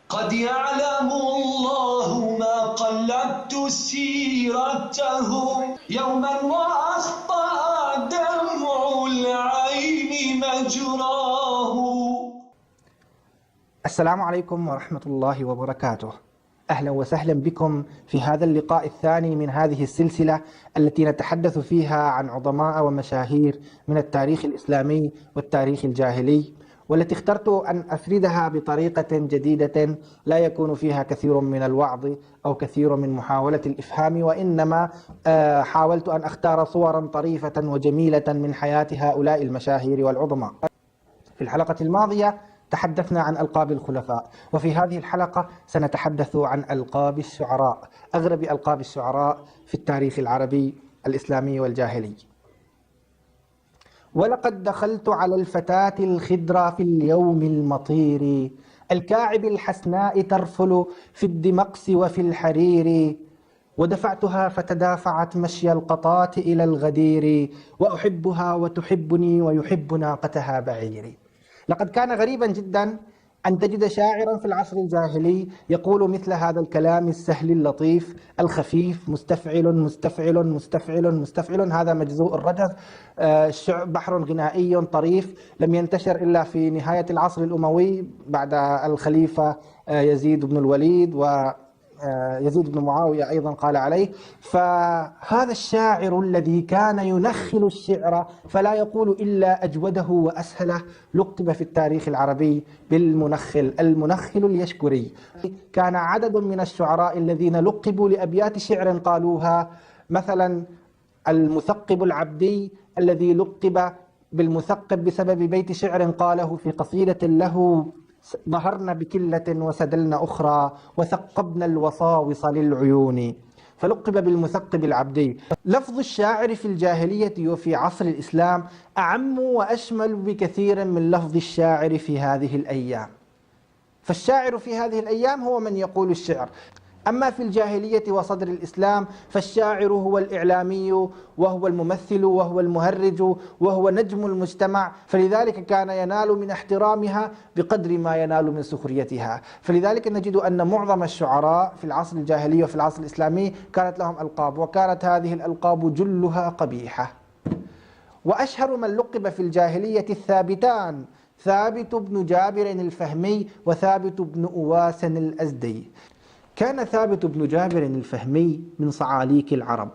قد يعلم الله ما قلدت سيرتهم يوما وأخطأ دمع العين مجراه. السلام عليكم ورحمة الله وبركاته. أهلا وسهلا بكم في هذا اللقاء الثاني من هذه السلسلة التي نتحدث فيها عن عظماء ومشاهير من التاريخ الإسلامي والتاريخ الجاهلي، والتي اخترت أن أفردها بطريقة جديدة لا يكون فيها كثير من الوعظ أو كثير من محاولة الإفهام، وإنما حاولت أن أختار صورا طريفة وجميلة من حياة هؤلاء المشاهير والعظماء. في الحلقة الماضية تحدثنا عن ألقاب الخلفاء، وفي هذه الحلقة سنتحدث عن ألقاب الشعراء، أغرب ألقاب الشعراء في التاريخ العربي الإسلامي والجاهلي. ولقد دخلت على الفتاة الخضرا في اليوم المطير، الكاعب الحسناء ترفل في الدمقس وفي الحرير، ودفعتها فتدافعت مشي القطاة إلى الغدير، وأحبها وتحبني ويحب ناقتها بعيري. لقد كان غريبا جدا أن تجد شاعرا في العصر الجاهلي يقول مثل هذا الكلام السهل اللطيف الخفيف: مستفعل مستفعل مستفعل مستفعل. هذا مجزوء الرجز، بحر غنائي طريف لم ينتشر إلا في نهاية العصر الأموي بعد الخليفة يزيد بن الوليد، ويزيد بن معاوية أيضا قال عليه. فهذا الشاعر الذي كان ينخل الشعر فلا يقول إلا أجوده وأسهله لقب في التاريخ العربي بالمنخل، المنخل اليشكري. كان عدد من الشعراء الذين لقبوا لأبيات شعر قالوها، مثلا المثقب العبدي الذي لقب بالمثقب بسبب بيت شعر قاله في قصيدة له: ظهرنا بكلة وسدلنا أخرى وثقبنا الوصاوص للعيون، فلقب بالمثقب العبدي. لفظ الشاعر في الجاهلية وفي عصر الإسلام أعم وأشمل بكثير من لفظ الشاعر في هذه الأيام، فالشاعر في هذه الأيام هو من يقول الشعر. أما في الجاهلية وصدر الإسلام فالشاعر هو الإعلامي وهو الممثل وهو المهرج وهو نجم المجتمع، فلذلك كان ينال من احترامها بقدر ما ينال من سخريتها. فلذلك نجد أن معظم الشعراء في العصر الجاهلي وفي العصر الإسلامي كانت لهم ألقاب، وكانت هذه الألقاب جلها قبيحة. وأشهر من لقب في الجاهلية الثابتان: ثابت بن جابر الفهمي وثابت بن أواس الأزدي. كان ثابت بن جابر الفهمي من صعاليك العرب،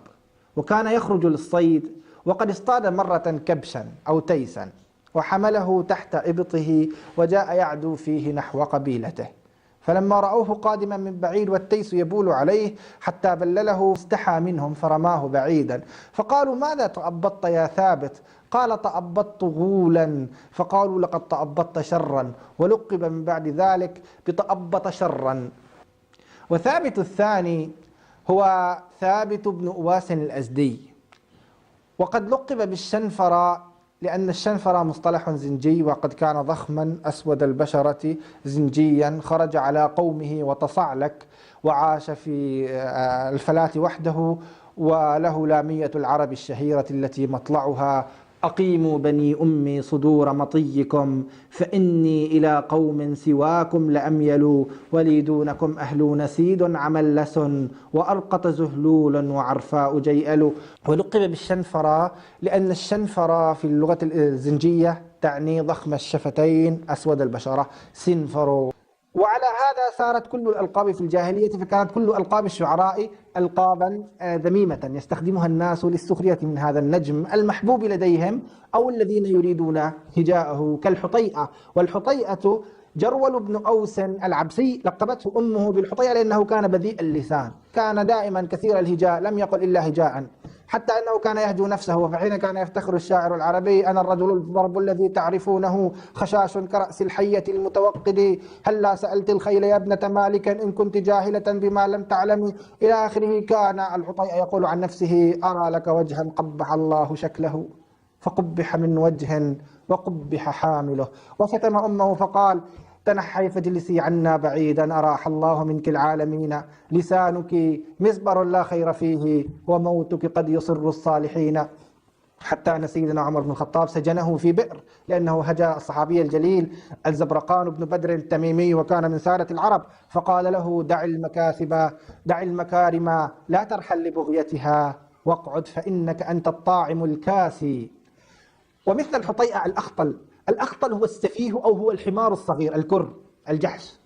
وكان يخرج للصيد، وقد اصطاد مرة كبشا أو تيسا وحمله تحت إبطه وجاء يعدو فيه نحو قبيلته، فلما رأوه قادما من بعيد والتيس يبول عليه حتى بلله استحى منهم فرماه بعيدا، فقالوا: ماذا تأبطت يا ثابت؟ قال: تأبطت غولا. فقالوا: لقد تأبطت شرا، ولقب من بعد ذلك بتأبط شرا. وثابت الثاني هو ثابت بن أواس الأزدي، وقد لقب بالشنفر لأن الشنفر مصطلح زنجي، وقد كان ضخما أسود البشرة زنجيا، خرج على قومه وتصعلك وعاش في الفلاة وحده، وله لامية العرب الشهيرة التي مطلعها: أقيموا بني أمي صدور مطيكم فإني إلى قوم سواكم لأميل، ولي دونكم أهل نسيد عملس وأرقط زهلول وعرفاء جيئل. ولقب بالشنفر لأن الشنفر في اللغة الزنجية تعني ضخم الشفتين أسود البشرة، سنفر. وعلى هذا صارت كل الألقاب في الجاهلية، فكانت كل ألقاب الشعراء ألقابا ذميمة يستخدمها الناس للسخرية من هذا النجم المحبوب لديهم أو الذين يريدون هجاءه، كالحطيئة. والحطيئة جرول بن أوس العبسي لقبته أمه بالحطيئة لأنه كان بذيء اللسان، كان دائما كثير الهجاء، لم يقل إلا هجاء، حتى أنه كان يهجو نفسه. فحين كان يفتخر الشاعر العربي: أنا الرجل الضرب الذي تعرفونه، خشاش كرأس الحية المتوقد، هلا سألت الخيل يا ابنة مالك إن كنت جاهلة بما لم تعلمي، إلى آخره. كان الحطيئة يقول عن نفسه: أرى لك وجها قبح الله شكله، فقبح من وجه وقبح حامله. وشتم أمه فقال: تنحي فاجلسي عنا بعيدا أراح الله منك العالمين، لسانك مزبر لا خير فيه وموتك قد يصر الصالحين. حتى أن سيدنا عمر بن الخطاب سجنه في بئر لأنه هجا الصحابي الجليل الزبرقان بن بدر التميمي وكان من سادة العرب، فقال له: دع المكاسب، دع المكارم، لا ترحل لبغيتها، واقعد فإنك أنت الطاعم الكاسي. ومثل الحطيئة الأخطل، الأخطل هو السفيه أو هو الحمار الصغير الكر الجحش.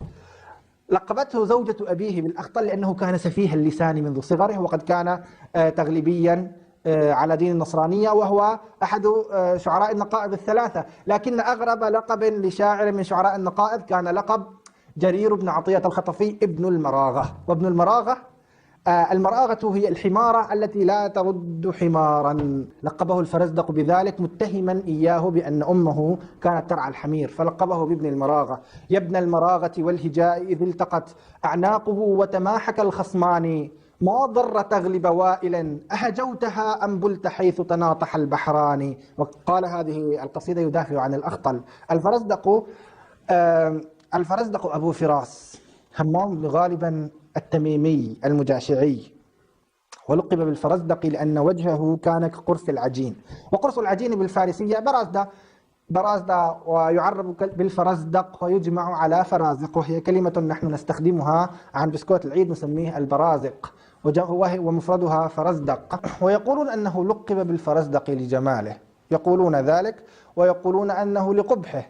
لقبته زوجة أبيه بالأخطل لأنه كان سفيه اللسان منذ صغره، وقد كان تغلبيا على دين النصرانية، وهو أحد شعراء النقائب الثلاثة. لكن أغرب لقب لشاعر من شعراء النقائب كان لقب جرير بن عطية الخطفي ابن المراغة. وابن المراغة، المراغة هي الحمارة التي لا ترد حمارا، لقبه الفرزدق بذلك متهما إياه بأن أمه كانت ترعى الحمير، فلقبه بابن المراغة. يا ابن المراغة والهجاء إذ التقت أعناقه وتماحك الخصمان، ما ضر تغلب وائلا أهجوتها أم بلت حيث تناطح البحران. وقال هذه القصيدة يدافع عن الأخطل. الفرزدق أبو فراس همام بن غالبا التميمي المجاشعي، ولقب بالفرزدق لأن وجهه كان كقرص العجين، وقرص العجين بالفارسية برازدة، ويعرب بالفرزدق ويجمع على فرازق، وهي كلمة نحن نستخدمها عن بسكوت العيد نسميه البرازق، ومفردها فرزدق. ويقولون أنه لقب بالفرزدق لجماله، يقولون ذلك، ويقولون أنه لقبحه.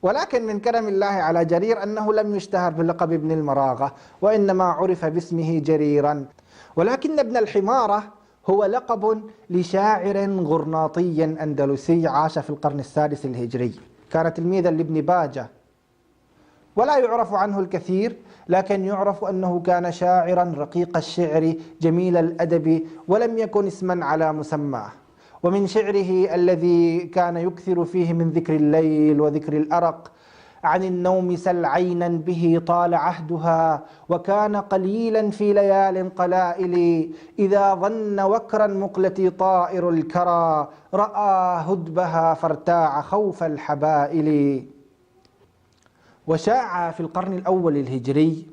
ولكن من كرم الله على جرير أنه لم يشتهر بلقب ابن المراغة، وإنما عرف باسمه جريرا. ولكن ابن الحمارة هو لقب لشاعر غرناطي أندلسي عاش في القرن السادس الهجري، كان تلميذا لابن باجة، ولا يعرف عنه الكثير، لكن يعرف أنه كان شاعرا رقيق الشعر جميل الأدب، ولم يكن اسما على مسماه. ومن شعره الذي كان يكثر فيه من ذكر الليل وذكر الأرق: عن النوم سل عينا به طال عهدها، وكان قليلا في ليال قلائل، إذا ظن وكرا مقلتي طائر الكرى، رأى هدبها فارتاع خوف الحبائل. وشاع في القرن الأول الهجري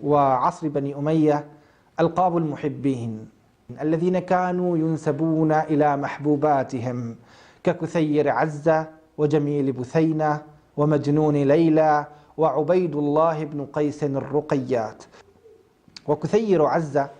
وعصر بني أمية ألقاب المحبين الذين كانوا ينسبون إلى محبوباتهم، ككثير عزة وجميل بثينة ومجنون ليلى وعبيد الله بن قيس الرقيات. وكثير عزة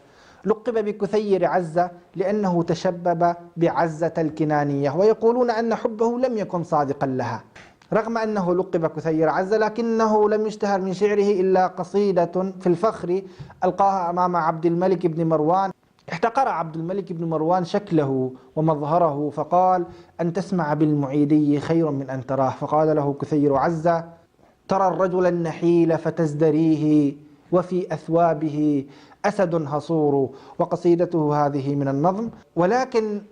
لقب بكثير عزة لأنه تشبب بعزة الكنانية، ويقولون أن حبه لم يكن صادقا لها، رغم أنه لقب كثير عزة لكنه لم يشتهر من شعره إلا قصيدة في الفخر ألقاها أمام عبد الملك بن مروان. احتقر عبد الملك بن مروان شكله ومظهره، فقال: أن تسمع بالمعيدي خير من أن تراه. فقال له كثير عزة: ترى الرجل النحيل فتزدريه، وفي أثوابه أسد هصور. وقصيدته هذه من النظم. ولكن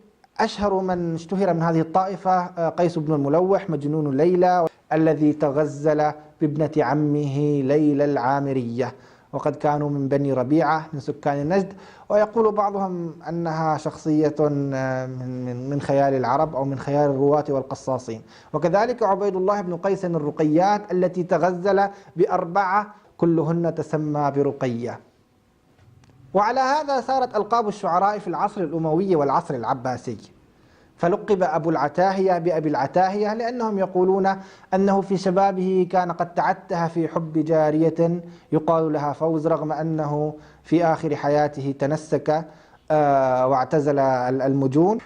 أشهر من اشتهر من هذه الطائفة قيس بن الملوح مجنون ليلى، الذي تغزل بابنة عمه ليلى العامرية، وقد كانوا من بني ربيعة من سكان النجد. ويقول بعضهم أنها شخصية من خيال العرب أو من خيال الرواة والقصاصين. وكذلك عبيد الله بن قيس الرقيات التي تغزل ب4 كلهن تسمى برقية. وعلى هذا صارت ألقاب الشعراء في العصر الأموي والعصر العباسي، فلقب أبو العتاهية بأبي العتاهية لأنهم يقولون أنه في شبابه كان قد تعته في حب جارية يقال لها فوز، رغم أنه في آخر حياته تنسك واعتزل المجون.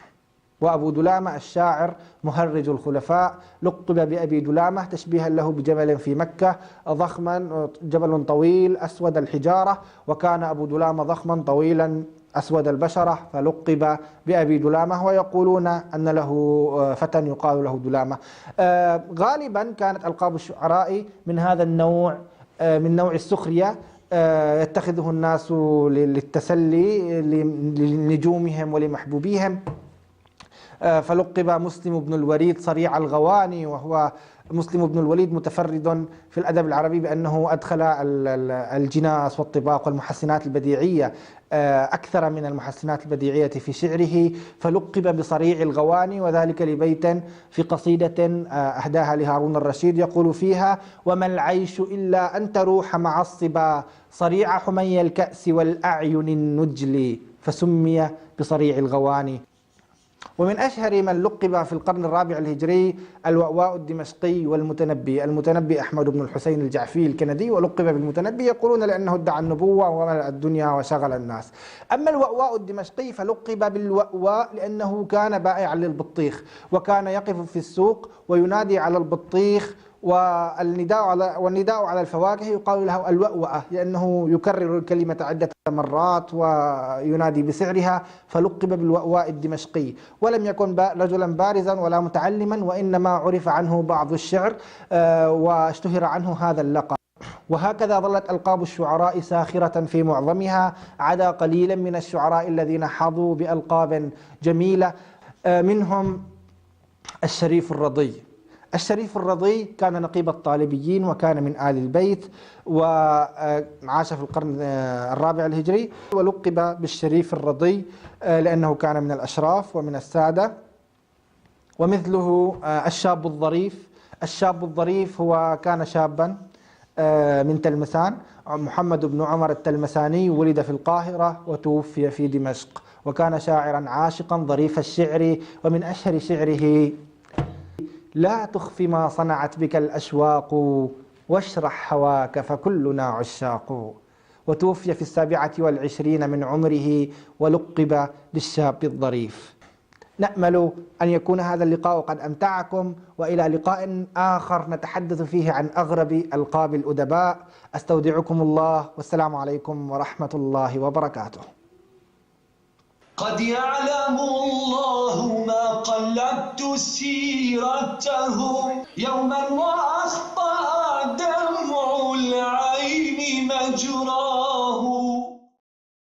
وأبو دلامة الشاعر مهرج الخلفاء لقب بأبي دلامة تشبيها له بجبل في مكة ضخما، جبل طويل أسود الحجارة، وكان أبو دلامة ضخما طويلا أسود البشرة فلقب بأبي دلامة. ويقولون أن له فتى يقال له دلامة. غالبا كانت ألقاب الشعراء من هذا النوع، من نوع السخرية، يتخذه الناس للتسلي لنجومهم ولمحبوبيهم. فلقب مسلم بن الوليد صريع الغواني، وهو مسلم بن الوليد متفرد في الأدب العربي بأنه أدخل الجناس والطباق والمحسنات البديعية أكثر من المحسنات البديعية في شعره، فلقب بصريع الغواني، وذلك لبيت في قصيدة أهداها لهارون الرشيد يقول فيها: وما العيش إلا أن تروح مع الصبا، صريع حمي الكأس والأعين النجل، فسمي بصريع الغواني. ومن أشهر من لقب في القرن الرابع الهجري الوأواء الدمشقي والمتنبي. المتنبي أحمد بن الحسين الجعفي الكندي، ولقب بالمتنبي يقولون لأنه ادعى النبوة وملأ الدنيا وشغل الناس. أما الوأواء الدمشقي فلقب بالوأواء لأنه كان بائعا للبطيخ، وكان يقف في السوق وينادي على البطيخ، والنداء على الفواكه يقال له الوأوأة، لأنه يكرر الكلمة عدة مرات وينادي بسعرها، فلقب بالوأواء الدمشقي. ولم يكن رجلا بارزا ولا متعلما، وإنما عرف عنه بعض الشعر واشتهر عنه هذا اللقب. وهكذا ظلت ألقاب الشعراء ساخرة في معظمها، عدا قليلا من الشعراء الذين حظوا بألقاب جميلة، منهم الشريف الرضي. الشريف الرضي كان نقيب الطالبيين، وكان من آل البيت، وعاش في القرن الرابع الهجري، ولقب بالشريف الرضي لأنه كان من الأشراف ومن السادة. ومثله الشاب الظريف. الشاب الظريف هو كان شابا من تلمسان، محمد بن عمر التلمساني، ولد في القاهرة وتوفي في دمشق، وكان شاعرا عاشقا ظريف الشعر. ومن أشهر شعره: لا تخف ما صنعت بك الأشواق، واشرح هواك فكلنا عشاق. وتوفي في 27 من عمره، ولقب بالشاب الظريف. نأمل أن يكون هذا اللقاء قد أمتعكم، وإلى لقاء آخر نتحدث فيه عن أغرب ألقاب الأدباء. أستودعكم الله، والسلام عليكم ورحمة الله وبركاته. قد يعلم الله ما قلبت سيرته، يوما وأخطأ دمع العين مجراه.